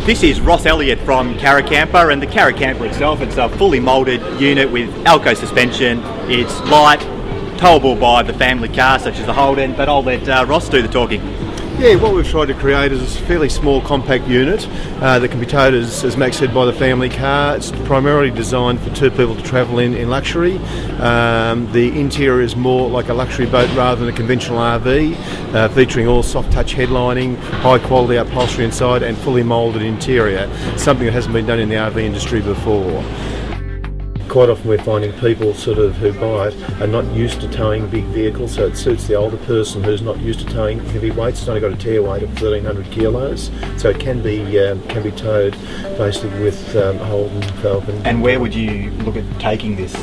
This is Ross Elliott from Caracamper, and the Caracamper itself, it's a fully moulded unit with Alco suspension. It's light, towable by the family car such as the Holden, but I'll let Ross do the talking. Yeah, what we've tried to create is a fairly small compact unit that can be towed, as Max said, by the family car. It's primarily designed for two people to travel in luxury. The interior is more like a luxury boat rather than a conventional RV, featuring all soft touch headlining, high quality upholstery inside and fully moulded interior, something that hasn't been done in the RV industry before. Quite often we're finding people who buy it are not used to towing big vehicles, so it suits the older person who's not used to towing heavy weights. It's only got a tear weight of 1,300 kilos, so it can be towed basically with Holden, Falcon. And where would you look at taking this?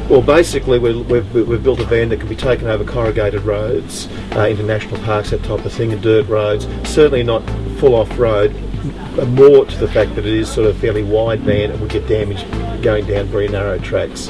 Well, basically we've built a van that can be taken over corrugated roads, into national parks, that type of thing, and dirt roads. Certainly not full off-road. More to the fact that it is fairly wide van and would get damaged going down very narrow tracks.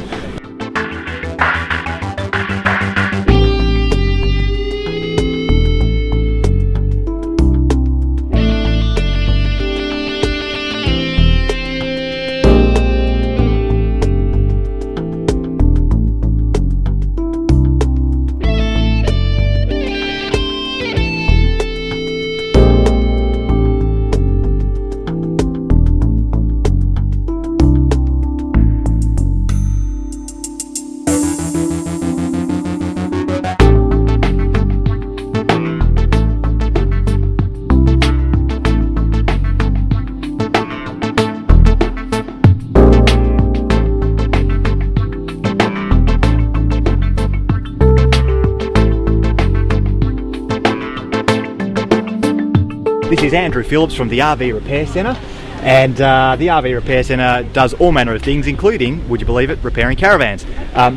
This is Andrew Phillips from the RV Repair Centre, and the RV Repair Centre does all manner of things, including, would you believe it, repairing caravans.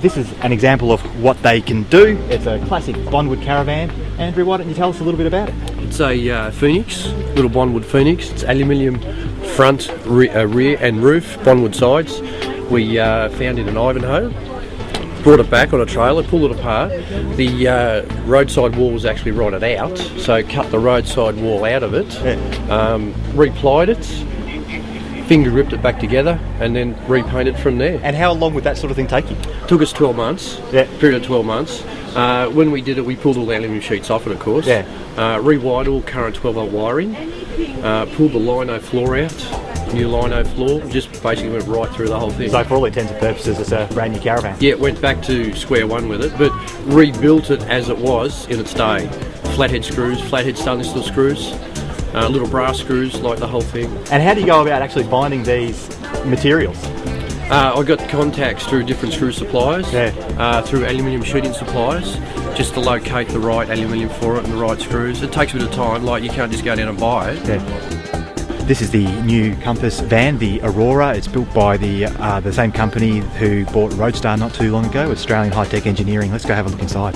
This is an example of what they can do. It's a classic Bondwood caravan. Andrew, why don't you tell us a little bit about it? It's a Phoenix, little Bondwood Phoenix. It's aluminium front, rear and roof, Bondwood sides. We found it in Ivanhoe. Brought it back on a trailer, pulled it apart. The roadside wall was actually rotted out, so cut the roadside wall out of it, replied it, finger ripped it back together, and then repainted from there. And how long would that sort of thing take you? Took us 12 months, period of 12 months. When we did it, we pulled all the aluminium sheets off it, of course. Rewired all current 12-volt wiring, pulled the lino floor out. New lino floor, just basically went right through the whole thing. So for all intents and purposes, it's a brand new caravan. Yeah, went back to square one with it, but rebuilt it as it was in its day. Flathead screws, flathead stainless steel screws, little brass screws, like the whole thing. And how do you go about actually finding these materials? I got contacts through different screw suppliers, through aluminium sheeting suppliers, just to locate the right aluminium for it and the right screws. It takes a bit of time, like you can't just go down and buy it. This is the new Compass van, the Aurora. It's built by the same company who bought Roadstar not too long ago, Australian High-Tech Engineering. Let's go have a look inside.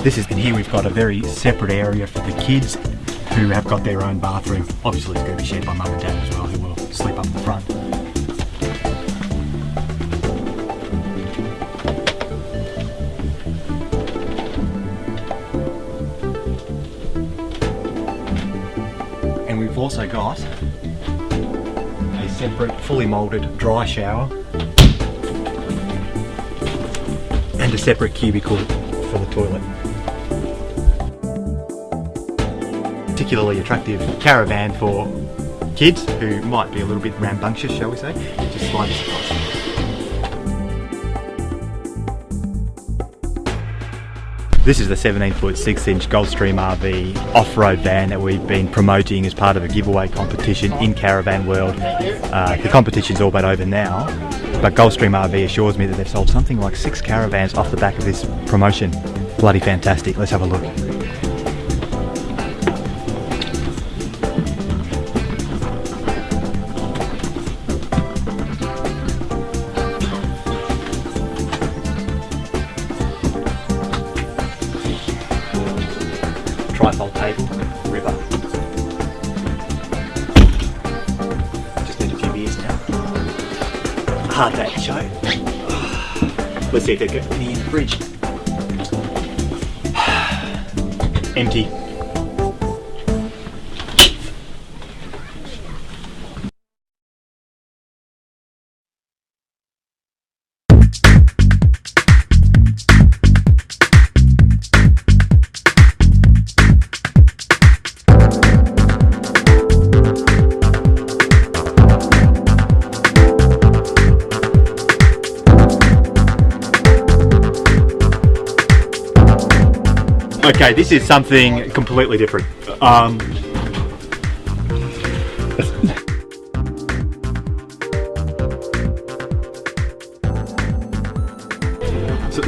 And here we've got a very separate area for the kids who have got their own bathroom. Obviously it's going to be shared by mum and dad as well, who will sleep up in the front. And we've also got a separate fully moulded dry shower and a separate cubicle for the toilet. Particularly attractive caravan for kids who might be a little bit rambunctious, shall we say. Just slide this across. This is the 17-foot 6-inch Gulfstream RV off-road van that we've been promoting as part of a giveaway competition in Caravan World. The competition's all but over now, but Gulfstream RV assures me that they've sold something like 6 caravans off the back of this promotion. Bloody fantastic. Let's have a look. Trifold table, river. Just need a few beers now. Hard day to show. Let's see if they've got any in the fridge. Empty. Okay, this is something completely different.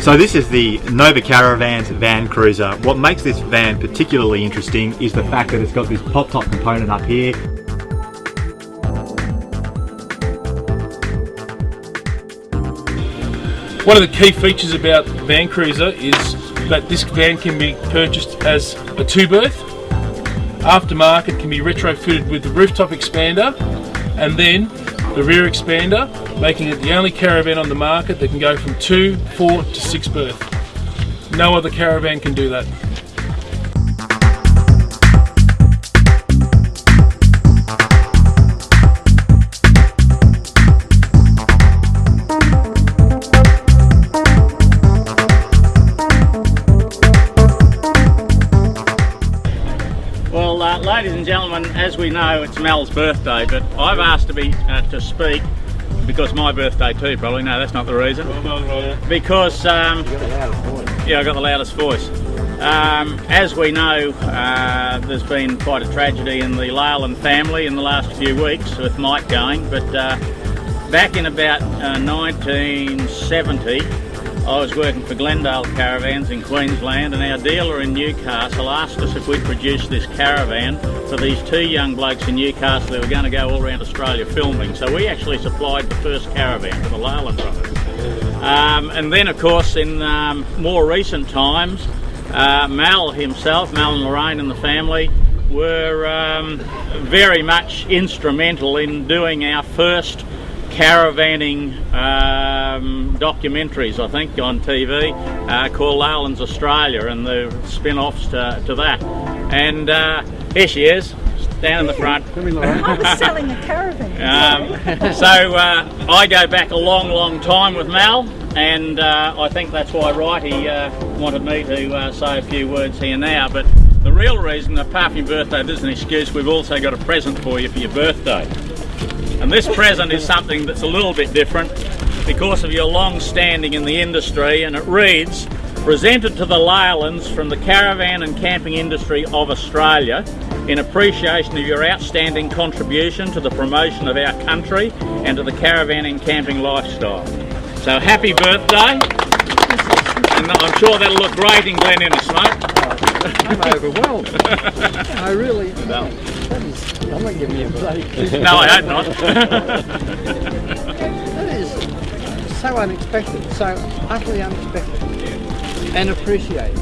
So this is the Nova Caravan's van cruiser. What makes this van particularly interesting is the fact that it's got this pop-top component up here. One of the key features about Van Cruiser is that this van can be purchased as a 2-berth. Aftermarket can be retrofitted with the rooftop expander and then the rear expander, making it the only caravan on the market that can go from 2, 4 to 6 berth. No other caravan can do that. Ladies and gentlemen, as we know, it's Mel's birthday, but I've asked to speak because my birthday too, probably. No, that's not the reason. Because, yeah, I got the loudest voice. As we know, there's been quite a tragedy in the Leyland family in the last few weeks with Mike going, but back in about 1970, I was working for Glendale Caravans in Queensland, and our dealer in Newcastle asked us if we'd produce this caravan for these 2 young blokes in Newcastle who were going to go all around Australia filming. So we actually supplied the first caravan to the Leyland brothers. And then, of course, in more recent times, Mel himself, Mel and Lorraine and the family, were very much instrumental in doing our first caravanning documentaries, I think, on TV called Leyland's Australia and the spin-offs to that. And here she is, down in the front. I was selling a caravan. So I go back a long time with Mel, and I think that's why Righty wanted me to say a few words here now. But the real reason, apart from your birthday, there's an excuse, we've also got a present for you for your birthday. And this present is something that's a little bit different because of your long standing in the industry, and it reads, "Presented to the Leylands from the caravan and camping industry of Australia in appreciation of your outstanding contribution to the promotion of our country and to the caravan and camping lifestyle." So happy birthday, and I'm sure that'll look great in Glen Innes, mate. I'm overwhelmed. I really. No. I'm not giving you a break. No, I hope not. That is so unexpected, so utterly unexpected, and appreciated.